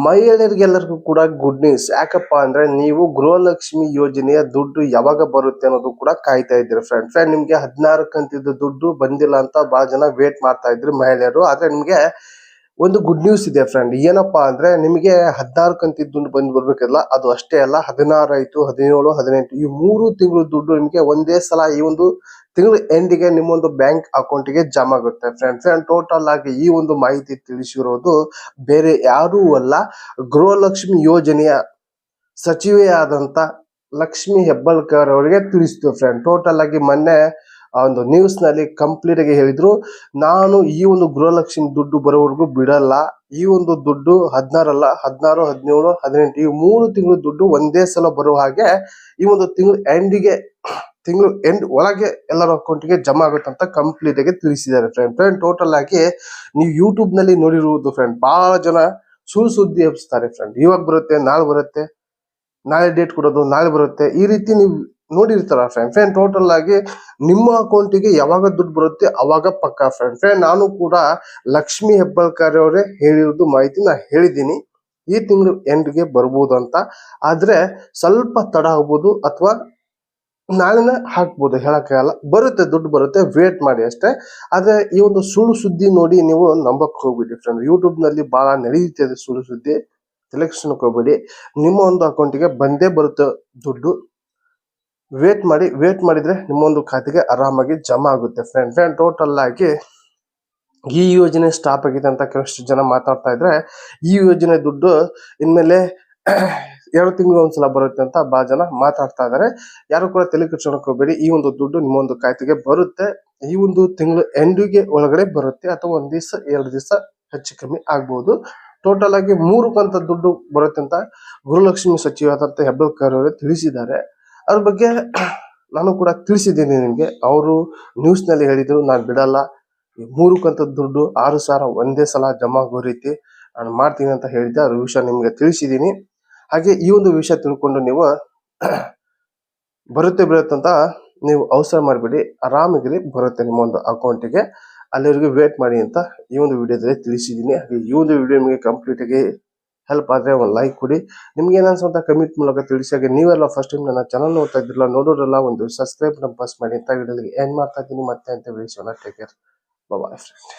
ಮಹಿಳೆಯರಿಗೆಲ್ಲರಿಗೂ ಕೂಡ good news. ಯಾಕಪ್ಪ ಅಂದ್ರೆ ನೀವು ಗೃಹಲಕ್ಷ್ಮಿ ಯೋಜನೆಯ ದುಡ್ಡು ಯಾವಾಗ ಬರುತ್ತೆ ಅನ್ನೋದು ಕೂಡ ಕಾಯ್ತಾ ಇದ್ದೀರಿ ಫ್ರೆಂಡ್. ನಿಮ್ಗೆ 16 ಕಂತಿದ್ದು ದುಡ್ಡು ಬಂದಿಲ್ಲ ಅಂತ ಬಹಳ ಜನ ವೇಟ್ ಮಾಡ್ತಾ ಇದ್ರಿ ಮಹಿಳೆಯರು. ಆದ್ರೆ ನಿಮ್ಗೆ ಒಂದು ಗುಡ್ ನ್ಯೂಸ್ ಇದೆ ಫ್ರೆಂಡ್. ಏನಪ್ಪಾ ಅಂದ್ರೆ ನಿಮಗೆ 16 ಕಂತಿದ್ದು ದುಡ್ಡು ಬಂದು ಬರ್ಬೇಕಲ್ಲ, ಅದು ಅಷ್ಟೇ ಅಲ್ಲ, 16 ಆಯ್ತು, 17, 18 ಈ 3 ತಿಂಗಳು ದುಡ್ಡು ನಿಮಗೆ ಒಂದೇ ಸಲ ಈ ಒಂದು ತಿಂಗಳ ಎಂಡಿಗೆ ನಿಮ್ಮೊಂದು ಬ್ಯಾಂಕ್ ಅಕೌಂಟ್ಗೆ ಜಮಾ ಆಗುತ್ತೆ ಫ್ರೆಂಡ್. ಟೋಟಲ್ ಆಗಿ ಈ ಒಂದು ಮಾಹಿತಿ ತಿಳಿಸಿರೋದು ಬೇರೆ ಯಾರೂ ಅಲ್ಲ, ಗೃಹಲಕ್ಷ್ಮಿ ಯೋಜನೆಯ ಸಚಿವೆಯಾದಂತ ಲಕ್ಷ್ಮಿ ಹೆಬ್ಬಾಳ್ಕರ್ ಅವರಿಗೆ ತಿಳಿಸಿತು ಫ್ರೆಂಡ್. ಟೋಟಲ್ ಆಗಿ ಮೊನ್ನೆ ಆ ಒಂದು ನ್ಯೂಸ್ ನಲ್ಲಿ ಕಂಪ್ಲೀಟ್ ಆಗಿ ಹೇಳಿದ್ರು, ನಾನು ಈ ಒಂದು ಗೃಹಲಕ್ಷ್ಮಿ ದುಡ್ಡು ಬರೋವರೆಗೂ ಬಿಡಲ್ಲ. ಈ ಒಂದು ದುಡ್ಡು 16 ಅಲ್ಲ, 16, 17, 18 ಈ 3 ತಿಂಗಳು ದುಡ್ಡು ಒಂದೇ ಸಲ ಬರುವ ಹಾಗೆ ಈ ಒಂದು ತಿಂಗಳು ಎಂಡ್ ಒಳಗೆ ಎಲ್ಲರ ಅಕೌಂಟ್ಗೆ ಜಮಾ ಆಗುತ್ತೆ ಅಂತ ಕಂಪ್ಲೀಟ್ ಆಗಿ ತಿಳಿಸಿದ್ದಾರೆ ಫ್ರೆಂಡ್. ಟೋಟಲ್ ಆಗಿ ನೀವು ಯೂಟ್ಯೂಬ್ ನಲ್ಲಿ ನೋಡಿರುವುದು ಫ್ರೆಂಡ್, ಬಹಳ ಜನ ಸುಳ್ಳು ಸುದ್ದಿ ಹಬ್ಬಿಸ್ತಾರೆ ಫ್ರೆಂಡ್. ಇವಾಗ ಬರುತ್ತೆ, ನಾಳೆ ಬರುತ್ತೆ, ನಾಳೆ ಡೇಟ್ ಕೊಡೋದು, ನಾಳೆ ಬರುತ್ತೆ, ಈ ರೀತಿ ನೀವು ನೋಡಿರ್ತಾರ ಫ್ರೆಂಡ್. ಟೋಟಲ್ ಆಗಿ ನಿಮ್ಮ ಅಕೌಂಟಿಗೆ ಯಾವಾಗ ದುಡ್ಡು ಬರುತ್ತೆ ಅವಾಗ ಪಕ್ಕ ಫ್ರೆಂಡ್. ನಾನು ಕೂಡ ಲಕ್ಷ್ಮಿ ಹೆಬ್ಬಾಳ್ಕರ್ ಅವರೇ ಹೇಳಿರೋದು ಮಾಹಿತಿ ನಾ ಹೇಳಿದ್ದೀನಿ, ಈ ತಿಂಗಳು ಎಂಡ್ಗೆ ಬರ್ಬೋದು ಅಂತ. ಆದ್ರೆ ಸ್ವಲ್ಪ ತಡ ಆಗ್ಬೋದು ಅಥವಾ ನಾಳೆನ ಹಾಕ್ಬೋದು, ಹೇಳಕ್ಕಾಗಲ್ಲ. ಬರುತ್ತೆ, ದುಡ್ಡು ಬರುತ್ತೆ, ವೇಟ್ ಮಾಡಿ ಅಷ್ಟೇ. ಆದ್ರೆ ಈ ಒಂದು ಸುಳ್ಳು ಸುದ್ದಿ ನೋಡಿ ನೀವು ನಂಬಕ್ ಹೋಗ್ಬಿಡಿ ಫ್ರೆಂಡ್. ಯೂಟ್ಯೂಬ್ ನಲ್ಲಿ ಬಹಳ ನಡೀತಿದೆ ಸುಳ್ಳು ಸುದ್ದಿ, ಸೆಲೆಕ್ಷನ್ ಹೋಗ್ಬೇಡಿ. ನಿಮ್ಮ ಒಂದು ಅಕೌಂಟಿಗೆ ಬಂದೇ ಬರುತ್ತೆ ದುಡ್ಡು. ವೇಟ್ ಮಾಡಿದ್ರೆ ನಿಮ್ಮ ಒಂದು ಖಾತೆಗೆ ಆರಾಮಾಗಿ ಜಮಾ ಆಗುತ್ತೆ ಫ್ರೆಂಡ್. ಟೋಟಲ್ ಆಗಿ ಈ ಯೋಜನೆ ಸ್ಟಾಪ್ ಆಗಿದೆ ಅಂತ ಕೆಲವಷ್ಟು ಜನ ಮಾತಾಡ್ತಾ ಇದ್ರೆ, ಈ ಯೋಜನೆ ದುಡ್ಡು ಇನ್ಮೇಲೆ 2 ತಿಂಗಳು ಒಂದ್ಸಲ ಬರುತ್ತೆ ಅಂತ ಬಹಳ ಜನ ಮಾತಾಡ್ತಾ ಇದಾರೆ. ಯಾರು ಕೂಡ ತಲೆ ಕೆಡಿಸ್ಕೊಳ್ಳೋಕೆ ಹೋಗ್ಬೇಡಿ. ಈ ಒಂದು ದುಡ್ಡು ನಿಮ್ಮ ಒಂದು ಖಾತೆಗೆ ಬರುತ್ತೆ. ಈ ಒಂದು ತಿಂಗಳು ಎಂಡಿಗೆ ಒಳಗಡೆ ಬರುತ್ತೆ, ಅಥವಾ 1 ದಿವಸ 2 ದಿವಸ ಹೆಚ್ಚು ಕಮ್ಮಿ ಆಗ್ಬಹುದು. ಟೋಟಲ್ ಆಗಿ 3 ಕಂತ ದುಡ್ಡು ಬರುತ್ತೆ ಅಂತ ಗೃಹಲಕ್ಷ್ಮಿ ಸಚಿವರಾದಂತ ಹೆಬ್ಬಾಳ್ಕರ್ ಅವರು ತಿಳಿಸಿದ್ದಾರೆ. ಅದ್ರ ಬಗ್ಗೆ ನಾನು ಕೂಡ ತಿಳಿಸಿದ್ದೀನಿ ನಿಮ್ಗೆ. ಅವರು ನ್ಯೂಸ್ ನಲ್ಲಿ ಹೇಳಿದ್ರು, ನಾನು ಬಿಡಲ್ಲ, 3 ಕಂತದ ದುಡ್ಡು 6,000 ಒಂದೇ ಸಲ ಜಮಾ ಆಗೋ ರೀತಿ ನಾನು ಮಾಡ್ತೀನಿ ಅಂತ ಹೇಳಿದ್ದೆ. ಅದ್ರ ವಿಷಯ ನಿಮ್ಗೆ ತಿಳಿಸಿದ್ದೀನಿ. ಹಾಗೆ ಈ ಒಂದು ವಿಷಯ ತಿಳ್ಕೊಂಡು ನೀವು ಬರುತ್ತೆ ಅಂತ ನೀವು ಅವಸರ ಮಾಡಬೇಡಿ, ಆರಾಮಾಗಿ ಬರುತ್ತೆ ನಿಮ್ಮ ಒಂದು ಅಕೌಂಟಿಗೆ. ಅಲ್ಲಿವರೆಗೂ ವೇಟ್ ಮಾಡಿ ಅಂತ ಈ ಒಂದು ವಿಡಿಯೋದಲ್ಲಿ ತಿಳಿಸಿದ್ದೀನಿ. ಹಾಗೆ ಈ ಒಂದು ವಿಡಿಯೋ ನಿಮಗೆ ಕಂಪ್ಲೀಟ್ ಆಗಿ ಹೆಲ್ಪ್ ಆದರೆ ಒಂದು ಲೈಕ್ ಕೊಡಿ. ನಿಮ್ಗೆ ಏನು ಅನ್ಸುತ್ತೆ ಕಮೆಂಟ್ ಮೂಲಕ ತಿಳಿಸಿ. ಹಾಗೆ ನೀವೆಲ್ಲ ಫಸ್ಟ್ ಟೈಮ್ ನನ್ನ ಚಾನಲ್ ನೋಡ್ತಾ ಇದ್ದಿರಲ್ಲ, ನೋಡೋರಲ್ಲ ಒಂದು ಸಬ್ಸ್ಕ್ರೈಬ್ ಪ್ರೆಸ್ ಮಾಡಿ ಅಂತ ವಿಡಿಯೋಲಿ ಏನ್ ಮಾಡ್ತಾ ಇದ್ದೀನಿ ಮತ್ತೆ ಅಂತ ವಿಡಿಯೋನ ಟೇಕ್ ಕೇರ್. Boy friend.